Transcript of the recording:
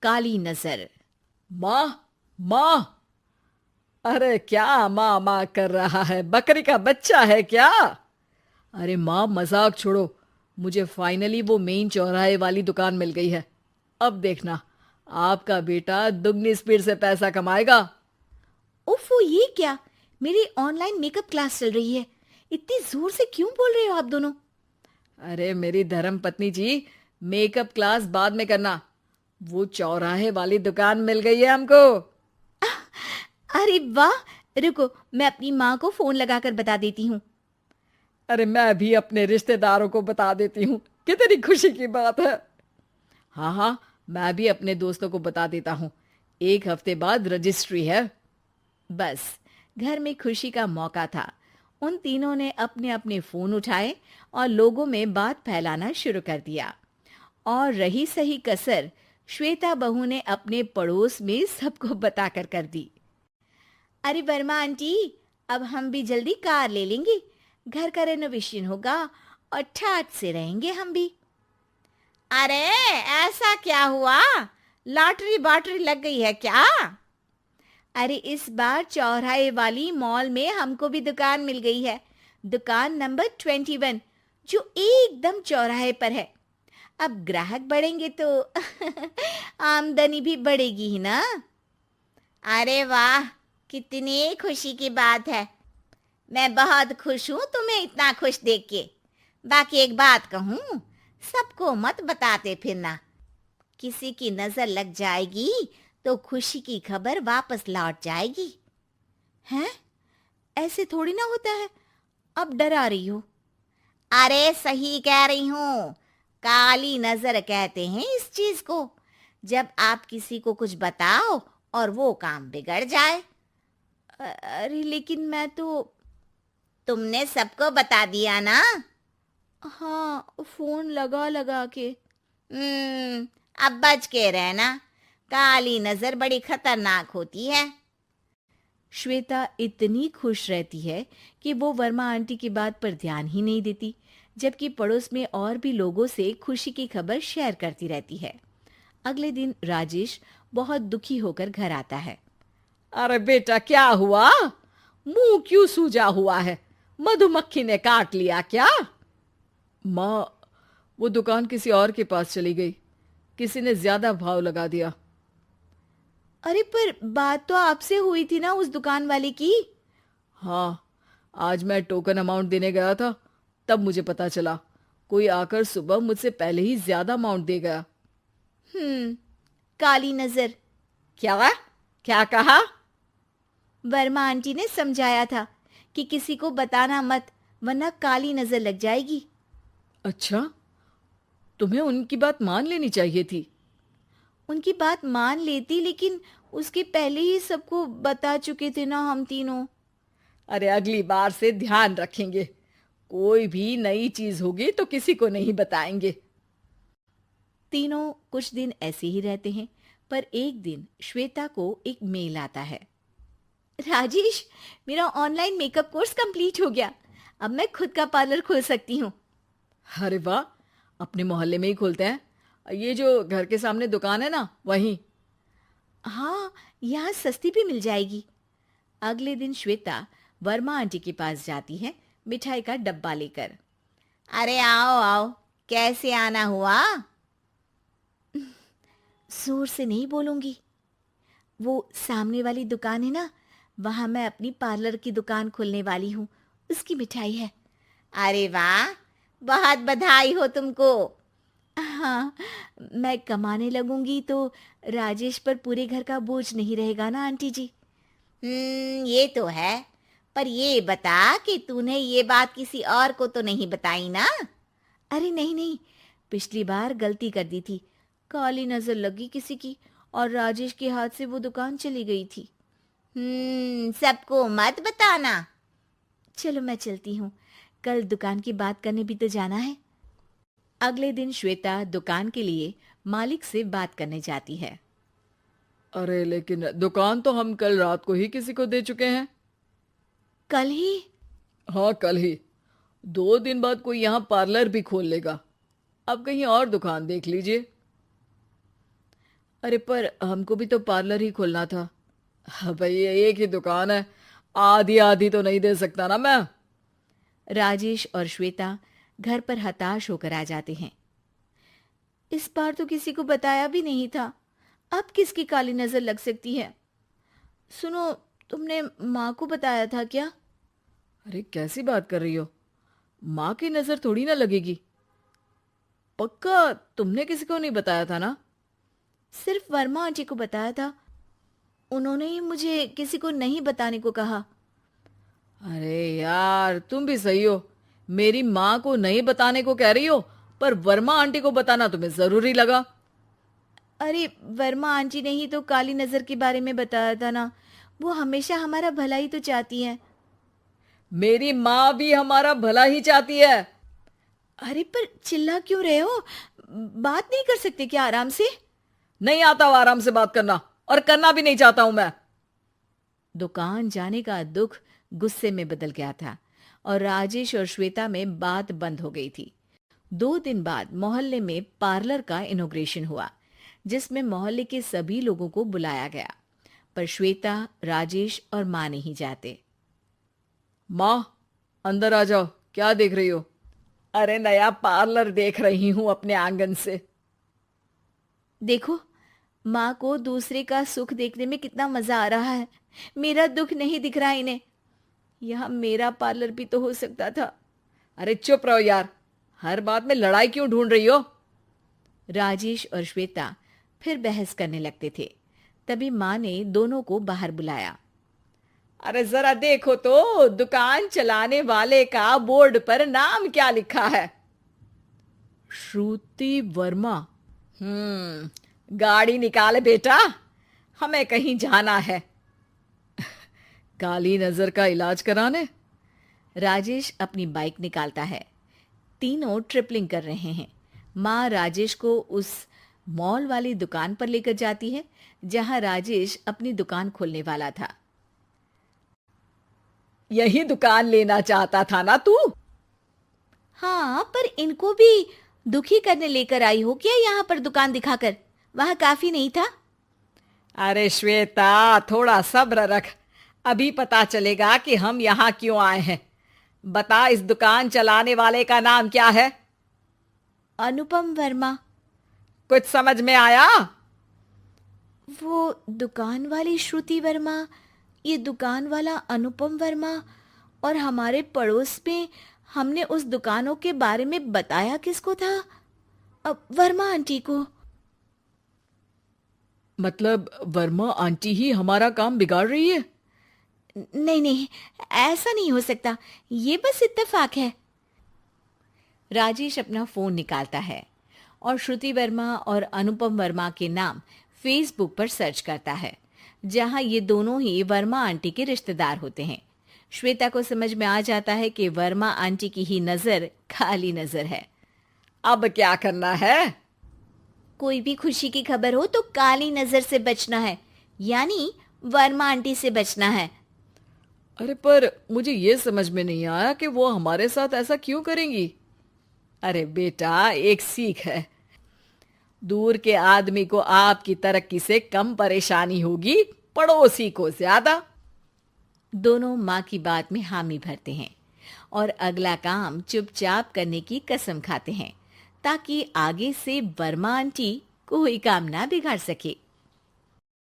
काली नजर। माँ, माँ। अरे क्या माँ माँ कर रहा है? बकरी का बच्चा है क्या? अरे माँ, मजाक छोड़ो। मुझे फाइनली वो मेन चौराहे वाली दुकान मिल गई है। अब देखना, आपका बेटा दुगनी स्पीड से पैसा कमाएगा। ओफो, ये क्या? मेरी ऑनलाइन मेकअप क्लास चल रही है। इतनी जोर से क्यों बोल रहे हो आप दोनों? अरे मेरी धर्म पत्नी जी, मेकअप क्लास बाद में करना। वो चौराहे वाली दुकान मिल गई है हमको। अरे वाह! रुको, मैं अपनी माँ को फोन लगाकर बता देती हूँ। अरे मैं भी अपने रिश्तेदारों को बता देती हूँ। कितनी खुशी की बात है। हाँ हाँ, मैं भी अपने दोस्तों को बता देता हूँ। 1 हफ्ते बाद रजिस्ट्री है। बस, घर में खुशी का मौका था। उन तीनों ने अपने अपने फोन उठाए और लोगों में बात फैलाना शुरू कर दिया। और रही सही कसर, श्वेता बहू ने अपने पड़ोस में सबको बताकर कर दी। अरे वर्मा आंटी, अब हम भी जल्दी कार ले लेंगे। घर का रेनोवेशन होगा और ठाट से रहेंगे हम भी। अरे, ऐसा क्या हुआ? लॉटरी बाटरी लग गई है क्या? अरे, इस बार चौराहे वाली मॉल में हमको भी दुकान मिल गई है। दुकान नंबर 21, जो एकदम चौराहे पर है। अब ग्राहक बढ़ेंगे तो आमदनी भी बढ़ेगी ही ना। अरे वाह, कितनी खुशी की बात है। मैं बहुत खुश हूँ तुम्हें इतना खुश देख के। बाकी एक बात कहूँ, सबको मत बताते फिरना। किसी की नजर लग जाएगी तो खुशी की खबर वापस लौट जाएगी। हैं? ऐसे थोड़ी ना होता है। अब डरा रही हो। अरे सही कह रही हूँ। काली नजर कहते हैं इस चीज को, जब आप किसी को कुछ बताओ और वो काम बिगड़ जाए। अरे लेकिन मैं तो। तुमने सबको बता दिया ना? हाँ, फोन लगा लगा के। अब बच के रहना। काली नजर बड़ी खतरनाक होती है। श्वेता इतनी खुश रहती है कि वो वर्मा आंटी की बात पर ध्यान ही नहीं देती, जबकि पड़ोस में और भी लोगों से खुशी की खबर शेयर करती रहती है। अगले दिन राजेश बहुत दुखी होकर घर आता है। अरे बेटा, क्या हुआ? मुंह क्यों सूजा हुआ है? मधुमक्खी ने काट लिया क्या? माँ, वो दुकान किसी और के पास चली गई। किसी ने ज्यादा भाव लगा दिया। अरे पर बात तो आपसे हुई थी ना उस दुकान वाले की। हाँ, आज मैं टोकन अमाउंट देने गया था, तब मुझे पता चला। कोई आकर सुबह मुझसे पहले ही ज्यादा अमाउंट दे गया। हम्म, काली नजर। क्या? क्या कहा? वर्मा आंटी ने समझाया था कि किसी को बताना मत, वरना काली नजर लग जाएगी। अच्छा, तुम्हें उनकी बात मान लेनी चाहिए थी। उनकी बात मान लेती, लेकिन उसके पहले ही सबको बता चुके थे ना हम तीनों। अरे अगली बार से ध्यान रखेंगे। कोई भी नई चीज होगी तो किसी को नहीं बताएंगे। तीनों कुछ दिन ऐसे ही रहते हैं, पर एक दिन श्वेता को एक मेल आता है। राजेश, मेरा ऑनलाइन मेकअप कोर्स कंप्लीट हो गया। अब मैं खुद का पार्लर खोल सकती हूँ। अरे वाह, अपने मोहल्ले में ही खोलते हैं। ये जो घर के सामने दुकान है ना, वहीं। हाँ, यहाँ सस्ती भी मिल जाएगी। अगले दिन श्वेता वर्मा आंटी के पास जाती है, मिठाई का डब्बा लेकर। अरे आओ आओ, कैसे आना हुआ? जोर से नहीं बोलूंगी। वो सामने वाली दुकान है ना, वहां मैं अपनी पार्लर की दुकान खोलने वाली हूँ। उसकी मिठाई है। अरे वाह, बहुत बधाई हो तुमको। हाँ, मैं कमाने लगूंगी तो राजेश पर पूरे घर का बोझ नहीं रहेगा ना आंटी जी। ये तो है। पर ये बता कि तूने ये बात किसी और को तो नहीं बताई ना? अरे नहीं नहीं, पिछली बार गलती कर दी थी। काली नजर लगी किसी की और राजेश के हाथ से वो दुकान चली गई थी। सबको मत बताना। चलो मैं चलती हूँ, कल दुकान की बात करने भी तो जाना है। अगले दिन श्वेता दुकान के लिए मालिक से बात करने जाती है। अरे लेकिन दुकान तो हम कल रात को ही किसी को दे चुके हैं। कल ही? हाँ, कल ही। 2 दिन बाद कोई यहाँ पार्लर भी खोल लेगा। अब कहीं और दुकान देख लीजिए। अरे पर हमको भी तो पार्लर ही खोलना था। हाँ भाई, ये एक ही दुकान है, आधी आधी तो नहीं दे सकता ना मैं। राजेश और श्वेता घर पर हताश होकर आ जाते हैं। इस बार तो किसी को बताया भी नहीं था, अब किसकी काली नजर लग सकती है। सुनो, तुमने माँ को बताया था क्या? अरे कैसी बात कर रही हो, माँ की नजर थोड़ी ना लगेगी। पक्का तुमने किसी को नहीं बताया था ना? सिर्फ वर्मा आंटी को बताया था, उन्होंने ही मुझे किसी को नहीं बताने को कहा। अरे यार, तुम भी सही हो, मेरी माँ को नहीं बताने को कह रही हो, पर वर्मा आंटी को बताना तुम्हें जरूरी लगा। अरे वर्मा आंटी ने ही तो काली नजर के बारे में बताया था ना, वो हमेशा हमारा भला ही तो चाहती है। मेरी माँ भी हमारा भला ही चाहती है। अरे पर चिल्ला क्यों रहे हो? बात नहीं कर सकते क्या आराम से? नहीं आता वो आराम से बात करना, और करना भी नहीं चाहता हूं मैं। दुकान जाने का दुख गुस्से में बदल गया था और राजेश और श्वेता में बात बंद हो गई थी। 2 दिन बाद मोहल्ले में पार्लर का इनॉग्रेशन हुआ, जिसमें मोहल्ले के सभी लोगों को बुलाया गया, पर श्वेता, राजेश और माँ नहीं जाते। माँ, अंदर आ जाओ, क्या देख रही हो? अरे नया पार्लर देख रही हूं अपने आंगन से। देखो, माँ को दूसरे का सुख देखने में कितना मजा आ रहा है, मेरा दुख नहीं दिख रहा इन्हें। यहाँ मेरा पार्लर भी तो हो सकता था। अरे चुप रहो यार, हर बात में लड़ाई क्यों ढूंढ रही हो? राजेश और श्वेता फिर बहस करने लगते थे। तभी माँ ने दोनों को बाहर बुलाया। अरे जरा देखो तो, दुकान चलाने वाले का बोर्ड पर नाम क्या लिखा है? श्रुति वर्मा। गाड़ी निकाल बेटा, हमें कहीं जाना है। काली नजर का इलाज कराने? राजेश अपनी बाइक निकालता है। तीनों ट्रिपलिंग कर रहे हैं। माँ राजेश को उस मॉल वाली दुकान पर लेकर जाती है जहां राजेश अपनी दुकान खोलने वाला था। यही दुकान लेना चाहता था ना तू? हाँ, पर इनको भी दुखी करने लेकर आई हो क्या यहाँ पर दुकान दिखाकर? वहां काफी नहीं था? अरे श्वेता, थोड़ा सब्र रख, अभी पता चलेगा कि हम यहाँ क्यों आए हैं। बता, इस दुकान चलाने वाले का नाम क्या है? अनुपम वर्मा। कुछ समझ में आया? वो दुकान वाली श्रुति वर्मा, ये दुकान वाला अनुपम वर्मा, और हमारे पड़ोस में हमने उस दुकानों के बारे में बताया किसको था? अब वर्मा आंटी को। मतलब वर्मा आंटी ही हमारा काम बिगाड़ रही है? नहीं नहीं, ऐसा नहीं हो सकता, ये बस इत्तेफाक है। राजेश अपना फोन निकालता है और श्रुति वर्मा और अनुपम वर्मा के नाम फेसबुक पर सर्च करता है, जहां ये दोनों ही वर्मा आंटी के रिश्तेदार होते हैं। श्वेता को समझ में आ जाता है कि वर्मा आंटी की ही नजर काली नजर है। अब क्या करना है? कोई भी खुशी की खबर हो तो काली नजर से बचना है, यानी वर्मा आंटी से बचना है। अरे पर मुझे ये समझ में नहीं आया कि वो हमारे साथ ऐसा क्यों करेंगी। अरे बेटा, एक सीख है, दूर के आदमी को आपकी तरक्की से कम परेशानी होगी, पड़ोसी को ज्यादा। दोनों माँ की बात में हामी भरते हैं और अगला काम चुपचाप करने की कसम खाते हैं, ताकि आगे से वर्मा आंटी कोई काम ना बिगाड़ सके।